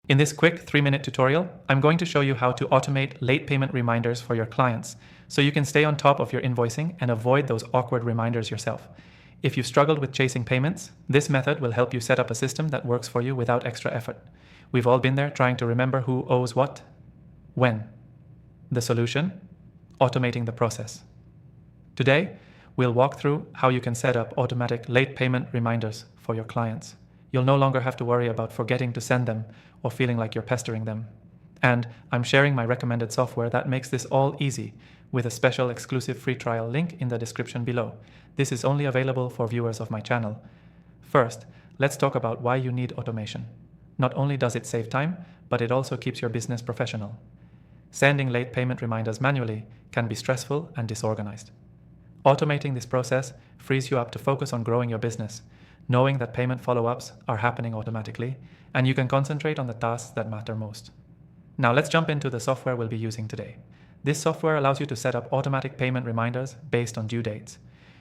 In this quick 3-minute tutorial, I'm going to show you how to automate late payment reminders for your clients so you can stay on top of your invoicing and avoid those awkward reminders yourself. If you've struggled with chasing payments, this method will help you set up a system that works for you without extra effort. We've all been there trying to remember who owes what, when. The solution? Automating the process. Today, we'll walk through how you can set up automatic late payment reminders for your clients. You'll no longer have to worry about forgetting to send them or feeling like you're pestering them. And I'm sharing my recommended software that makes this all easy with a special exclusive free trial link in the description below. This is only available for viewers of my channel. First, let's talk about why you need automation. Not only does it save time, but it also keeps your business professional. Sending late payment reminders manually can be stressful and disorganized. Automating this process frees you up to focus on growing your business, knowing that payment follow-ups are happening automatically, and you can concentrate on the tasks that matter most. Now let's jump into the software we'll be using today. This software allows you to set up automatic payment reminders based on due dates.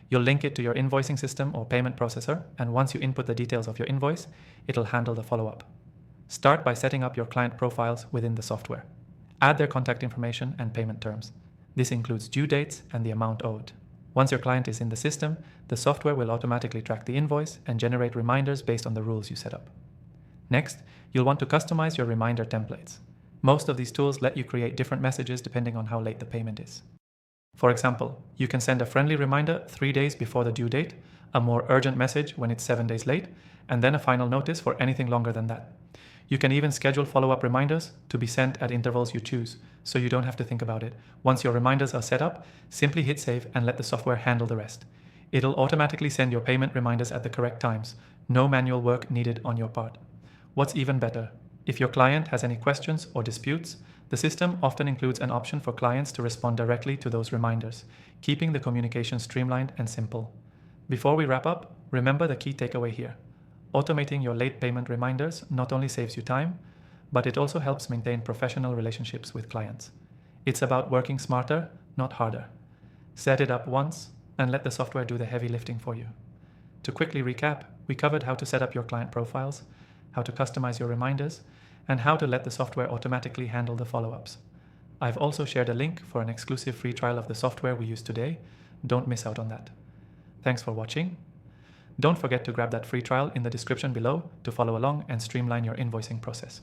You'll link it to your invoicing system or payment processor, and once you input the details of your invoice, it'll handle the follow-up. Start by setting up your client profiles within the software. Add their contact information and payment terms. This includes due dates and the amount owed. Once your client is in the system, the software will automatically track the invoice and generate reminders based on the rules you set up. Next, you'll want to customize your reminder templates. Most of these tools let you create different messages depending on how late the payment is. For example, you can send a friendly reminder 3 days before the due date, a more urgent message when it's 7 days late, and then a final notice for anything longer than that. You can even schedule follow-up reminders to be sent at intervals you choose, so you don't have to think about it. Once your reminders are set up, simply hit save and let the software handle the rest. It'll automatically send your payment reminders at the correct times. No manual work needed on your part. What's even better, if your client has any questions or disputes, the system often includes an option for clients to respond directly to those reminders, keeping the communication streamlined and simple. Before we wrap up, remember the key takeaway here. Automating your late payment reminders not only saves you time, but it also helps maintain professional relationships with clients. It's about working smarter, not harder. Set it up once and let the software do the heavy lifting for you. To quickly recap, we covered how to set up your client profiles, how to customize your reminders, and how to let the software automatically handle the follow-ups. I've also shared a link for an exclusive free trial of the software we use today. Don't miss out on that. Thanks for watching. Don't forget to grab that free trial in the description below to follow along and streamline your invoicing process.